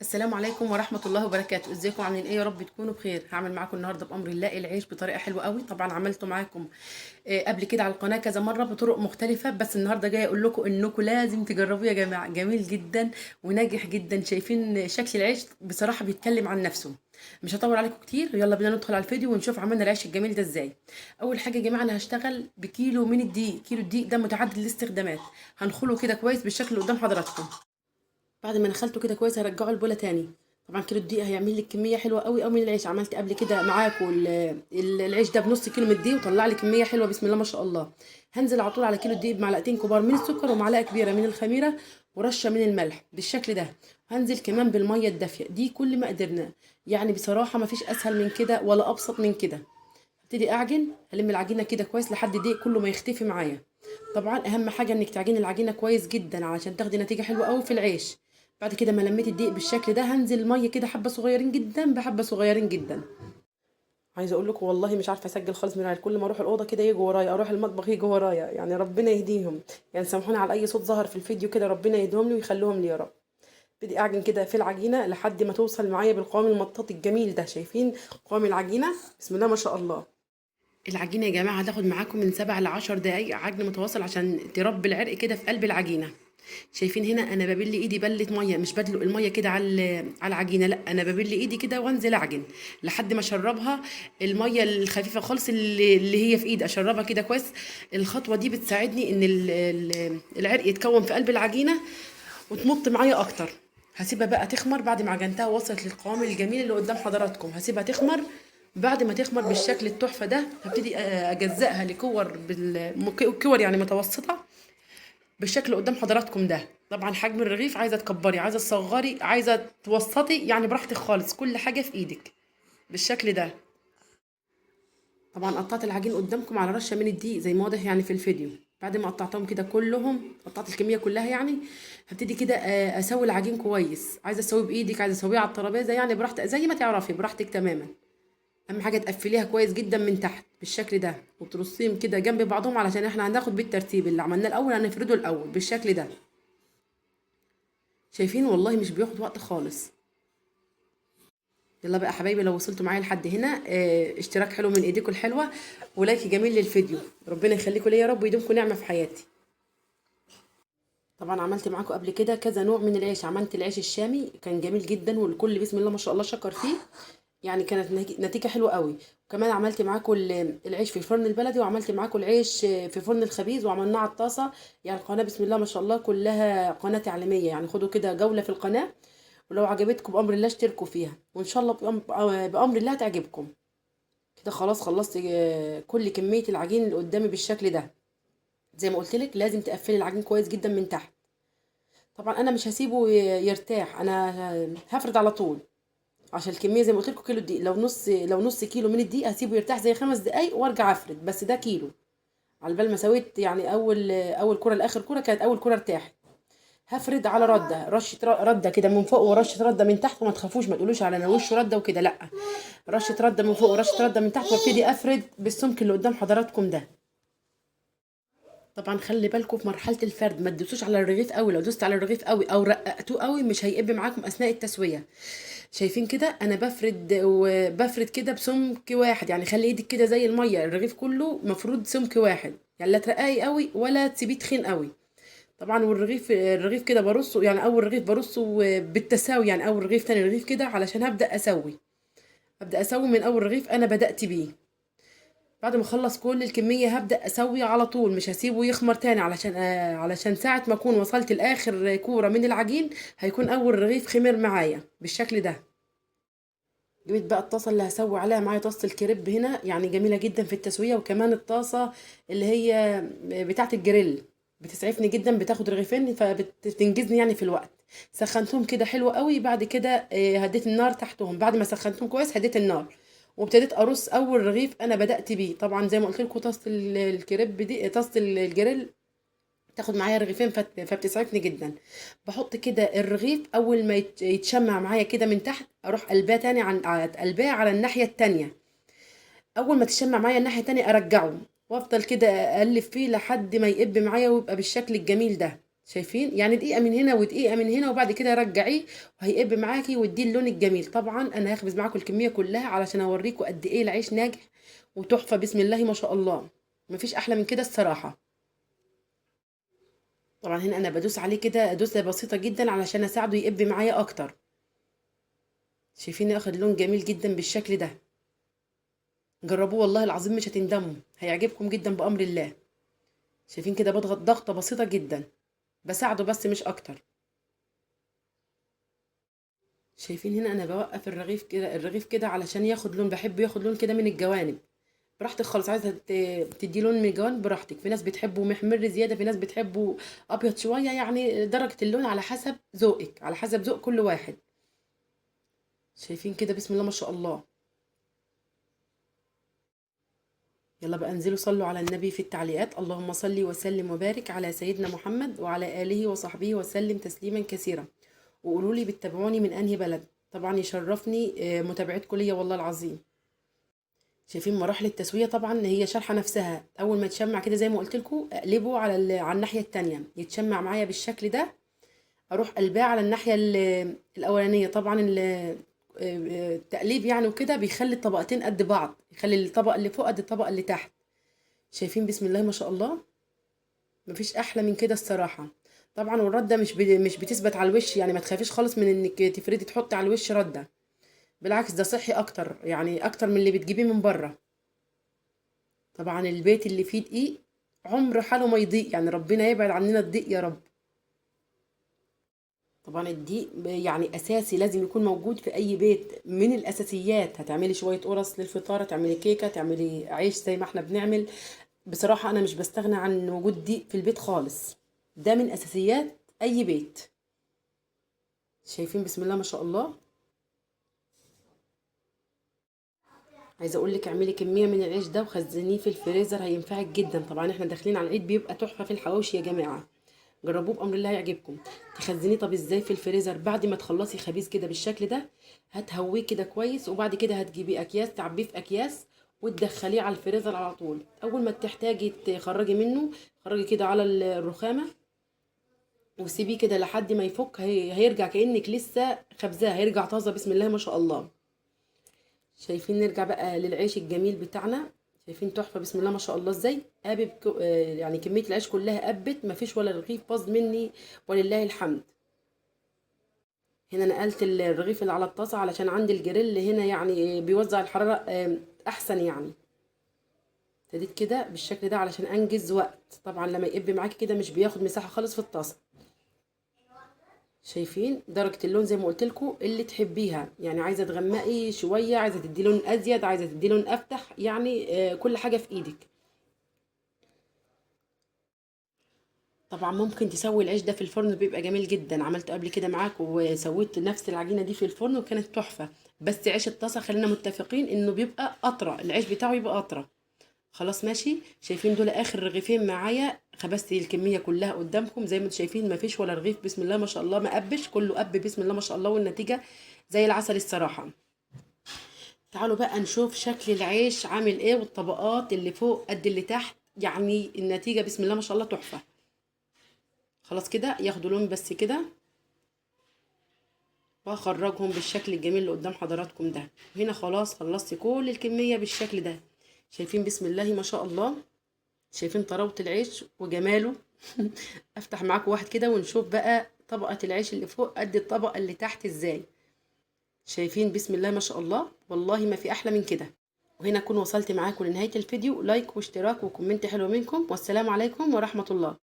السلام عليكم ورحمة الله وبركاته. ازيكم عاملين ايه؟ يا رب تكونوا بخير. هعمل معاكم النهارده بأمر الله العيش بطريقة حلوة قوي. طبعا عملته معاكم قبل كده على القناة كذا مرة بطرق مختلفة، بس النهارده جاي اقول لكم انكم لازم تجربوه يا جماعة. جميل جدا وناجح جدا. شايفين شكل العيش بصراحة بيتكلم عن نفسه. مش هطول عليكم كتير، يلا بينا ندخل على الفيديو ونشوف عملنا العيش الجميل ده ازاي. اول حاجة يا جماعة انا هشتغل بكيلو من الدقيق. كيلو الدقيق ده متعدد الاستخدامات. هنخله كده كويس بالشكل اللي قدام حضراتكم. بعد ما نخلته كده كويس هرجعه البوله تاني. طبعا كيلو الدقيق هيعمل لك كميه حلوه قوي قوي من العيش. عملت قبل كده معاكم العيش ده بنص كيلو من الدقيق وطلع لي كميه حلوه بسم الله ما شاء الله. هنزل على طول على كيلو الدقيق بمعلقتين كبار من السكر ومعلقه كبيره من الخميره ورشه من الملح بالشكل ده. هنزل كمان بالميه الدافيه دي كل ما قدرنا. يعني بصراحه ما فيش اسهل من كده ولا ابسط من كده. هبتدي اعجن، هلم العجينه كده كويس لحد الدقيق كله ما يختفي معايا. طبعا اهم حاجه انك تعجني العجينه كويس جدا علشان تاخدي نتيجه حلوه قوي في العيش. بعد كده ما لميت الدقيق بالشكل ده هنزل الميه كده حبه صغيرين جدا بحبه صغيرين جدا. عايزه اقول لكم والله مش عارفه اسجل خالص من العيال، كل ما اروح الاوضه كده يجوا ورايا، اروح المطبخ يجوا ورايا، يعني ربنا يهديهم. يعني سامحوني على اي صوت ظهر في الفيديو كده، ربنا يهديهم لي ويخليهم لي يا رب. ابتدي اعجن كده في العجينه لحد ما توصل معايا بالقوام المطاط الجميل ده. شايفين قوام العجينه؟ بسم الله ما شاء الله. العجينه يا جماعه هتاخد معاكم من 7 ل10 دقايق عجن متواصل عشان تربي العرق كده في قلب العجينه. شايفين هنا انا ببل ايدي بله ميه، مش بدلق الميه كده على العجينه، لا انا ببل ايدي كده وانزل اعجن لحد ما اشربها. الميه الخفيفه خالص اللي هي في ايدي اشربها كده كويس. الخطوه دي بتساعدني ان العرق يتكون في قلب العجينه وتمط معايا اكتر. هسيبها بقى تخمر بعد ما عجنتها وصلت للقوام الجميل اللي قدام حضراتكم. هسيبها تخمر. بعد ما تخمر بالشكل التحفه ده هبتدي اجزئها لكور كور يعني متوسطه بالشكل اللي قدام حضراتكم ده. طبعا حجم الرغيف عايزه تكبري، عايزه تصغري، عايزه توسطي، يعني براحتك خالص، كل حاجه في ايدك بالشكل ده. طبعا قطعت العجين قدامكم على رشه من الدقيق زي ما واضح يعني في الفيديو. بعد ما قطعتهم كده كلهم، قطعت الكميه كلها يعني. هبتدي كده اسوي العجين كويس. عايزه اسويه بايدك، عايزه اسويه على الترابيزه، يعني براحتك زي ما تعرفي براحتك تماما. اهم حاجه تقفليها كويس جدا من تحت بالشكل ده وترصيهم كده جنب بعضهم علشان احنا هناخد بالترتيب اللي عملناه الاول هنفرده الاول بالشكل ده. شايفين والله مش بياخد وقت خالص. يلا بقى حبايبي لو وصلتوا معايا لحد هنا اشتراك حلو من ايديكم الحلوه ولايك جميل للفيديو. ربنا يخليكم ليا يا رب ويديمكم نعمه في حياتي. طبعا عملت معاكم قبل كده كذا نوع من العيش. عملت العيش الشامي كان جميل جدا والكل بسم الله ما شاء الله شكر فيه. يعني كانت نتيجه حلوه قوي. وكمان عملت معاكم العيش في الفرن البلدي، وعملت معاكم العيش في فرن الخبيز وعملناه على الطاسه. يعني القناه بسم الله ما شاء الله كلها قناه تعليميه، يعني خدوا كده جوله في القناه. ولو عجبتكم بأمر الله اشتركوا فيها وإن شاء الله بأمر الله هتعجبكم. كده خلاص خلصت كل كمية العجين اللي قدامي بالشكل ده. زي ما قلت لك لازم تقفلي العجين كويس جدا من تحت. طبعا انا مش هسيبه يرتاح، انا هفرد على طول عشان الكميه زي ما قلت لكم كيلو دقيق. لو نص كيلو من الدقيق هسيبه يرتاح زي 5 دقايق وارجع افرد، بس ده كيلو. على بال ما سويت يعني اول كره لاخر كره كانت اول كره ارتاحت. هفرد على رده، رشه رده كده من فوق ورشه رده من تحت، وما تخافوش ما تقولوش على انا وش رده وكده، لا. رشه رده من فوق ورشه رده من تحت وابتدي افرد بالسمك اللي قدام حضراتكم ده. طبعا خلي بالكم في مرحله الفرد ما تدوسوش على الرغيف قوي. لو دوست على الرغيف قوي او رققتوه قوي مش هيقب معاكم اثناء التسويه. شايفين كده انا بفرد كده بسمك واحد، يعني خلي ايدك كده زي الميه. الرغيف كله مفروض سمك واحد، يعني لا ترققي قوي ولا تسيبيه تخين قوي. طبعا الرغيف كده برصه، يعني اول رغيف برصه بالتساوي، يعني اول رغيف تاني رغيف كده علشان هبدا اسوي من اول رغيف انا بدات بيه. بعد ما اخلص كل الكميه هبدا اسوي على طول، مش هسيبه يخمر تاني علشان ساعه ما اكون وصلت لاخر كوره من العجين هيكون اول رغيف خمر معايا بالشكل ده. جبت بقى الطاسه اللي هسوي عليها معايا، طاسه الكريب هنا يعني جميله جدا في التسويه. وكمان الطاسه اللي هي بتاعه الجريل بتسعفني جدا، بتاخد رغيفين فبتنجزني يعني في الوقت. سخنتهم كده حلو قوي. بعد كده هديت النار تحتهم. بعد ما سخنتهم كويس هديت النار وابتديت ارص اول رغيف انا بدات بيه. طبعا زي ما قلت لكم طاسه الكريب دي، طاسه الجريل تاخد معايا رغيفين فبتسعفني جدا. بحط كده الرغيف اول ما يتشمع معايا كده من تحت اروح قلباه تاني قلباه على الناحيه التانية. اول ما تشمع معايا الناحيه التانية ارجعه وافضل كده اقلب فيه لحد ما يقب معايا ويبقى بالشكل الجميل ده. شايفين؟ يعني دقيقة من هنا ودقيقة من هنا، وبعد كده رجعيه وهيقب معاكي ويديه اللون الجميل. طبعا انا هخبز معاكم الكمية كلها علشان اوريكم قد ايه العيش ناجح وتحفة بسم الله ما شاء الله. مفيش احلى من كده الصراحة. طبعا هنا انا بدوس عليه كده دوسة بسيطة جدا علشان اساعده يقب معايا اكتر. شايفين اخد لون جميل جدا بالشكل ده. جربوه والله العظيم مش هتندموا، هيعجبكم جدا بأمر الله. شايفين كده بضغط ضغطة بسيطة جدا، بساعده بس مش اكتر. شايفين هنا انا بوقف الرغيف كده علشان ياخد لون، بحب ياخد لون كده من الجوانب. براحتك خالص، عايزه تدي لون من الجوانب براحتك. في ناس بتحبه محمر زياده، في ناس بتحبه ابيض شويه، يعني درجه اللون على حسب ذوقك، على حسب ذوق كل واحد. شايفين كده بسم الله ما شاء الله. يلا بقى انزلوا صلوا على النبي في التعليقات. اللهم صل وسلم وبارك على سيدنا محمد وعلى آله وصحبه وسلم تسليما كثيرا. وقولوا لي بتتابعوني من انهي بلد. طبعا يشرفني متابعتكم ليا والله العظيم. شايفين مراحل التسويه؟ طبعا هي شارحه نفسها. اول ما يتشمع كده زي ما قلت لكم اقلبه على على الناحيه التانية، يتشمع معايا بالشكل ده. اروح قلباه على الناحيه الاولانيه. طبعا التقليب يعني وكده بيخلي الطبقتين قد بعض، يخلي الطبق اللي فوق قد الطبق اللي تحت. شايفين بسم الله ما شاء الله. مفيش احلى من كده الصراحه. طبعا والرده مش بتثبت على الوش، يعني ما تخافيش خالص من انك تفردي تحطي على الوش رده. بالعكس ده صحي اكتر، يعني اكتر من اللي بتجيبيه من بره. طبعا البيت اللي فيه دقيق عمر حاله ما يضيق، يعني ربنا يبعد عننا الضيق يا رب. طبعا الدقيق يعني اساسي، لازم يكون موجود في اي بيت. من الاساسيات، هتعملي شويه قرص للفطار، تعملي كيكه، تعملي عيش زي ما احنا بنعمل. بصراحه انا مش بستغنى عن وجود دقيق في البيت خالص. ده من اساسيات اي بيت. شايفين بسم الله ما شاء الله. عايزه اقول لك اعملي كميه من العيش ده وخزنيه في الفريزر، هينفعك جدا. طبعا احنا داخلين على العيد، بيبقى تحفه في الحواوشي يا جماعه. جربوه بامر الله هيعجبكم. تخزنيه طب ازاي في الفريزر؟ بعد ما تخلصي خبيز كده بالشكل ده، هتهويه كده كويس، وبعد كده هتجيبي اكياس تعبيه في اكياس وتدخليه على الفريزر على طول. اول ما تحتاجي تخرجي منه، خرجي كده على الرخامه وسيبيه كده لحد ما يفك. هيرجع كأنك لسه خبزاه، هيرجع طازه بسم الله ما شاء الله. شايفين؟ نرجع بقى للعيش الجميل بتاعنا. شايفين تحفه بسم الله ما شاء الله ازاي قابب يعني كميه العيش كلها قبت، مفيش ولا رغيف باظ مني ولله الحمد. هنا نقلت الرغيف اللي على الطاسه علشان عندي الجريل هنا يعني بيوزع الحراره احسن يعني. ابتديت كده بالشكل ده علشان انجز وقت. طبعا لما يقب معاكي كده مش بياخد مساحه خالص في الطاسه. شايفين درجه اللون زي ما قلت لكم اللي تحبيها، يعني عايزه تغمقي شويه، عايزه تدي لون ازيد، عايزه تدي لون افتح، يعني كل حاجه في ايدك. طبعا ممكن تسوي العيش ده في الفرن، بيبقى جميل جدا. عملته قبل كده معاكم وسويت نفس العجينه دي في الفرن وكانت تحفه. بس عيش الطاسه خلينا متفقين انه بيبقى اطرى، العيش بتاعه يبقى اطرى. خلاص ماشي. شايفين دول اخر رغيفين معايا، خبزت الكميه كلها قدامكم زي ما انتم شايفين. ما فيش ولا رغيف بسم الله ما شاء الله ما قبش، كله قب بسم الله ما شاء الله، والنتيجه زي العسل الصراحه. تعالوا بقى نشوف شكل العيش عامل ايه، والطبقات اللي فوق قد اللي تحت، يعني النتيجه بسم الله ما شاء الله تحفه. خلاص كده ياخدوا لون بس كده، وهخرجهم بالشكل الجميل اللي قدام حضراتكم ده. وهنا خلاص خلصت كل الكميه بالشكل ده. شايفين بسم الله ما شاء الله. شايفين طراوة العيش وجماله. افتح معاكم واحد كده ونشوف بقى طبقة العيش اللي فوق قد الطبقة اللي تحت ازاي. شايفين بسم الله ما شاء الله، والله ما في احلى من كده. وهنا اكون وصلت معاكم لنهاية الفيديو. لايك واشتراك وكومنت حلو منكم، والسلام عليكم ورحمة الله.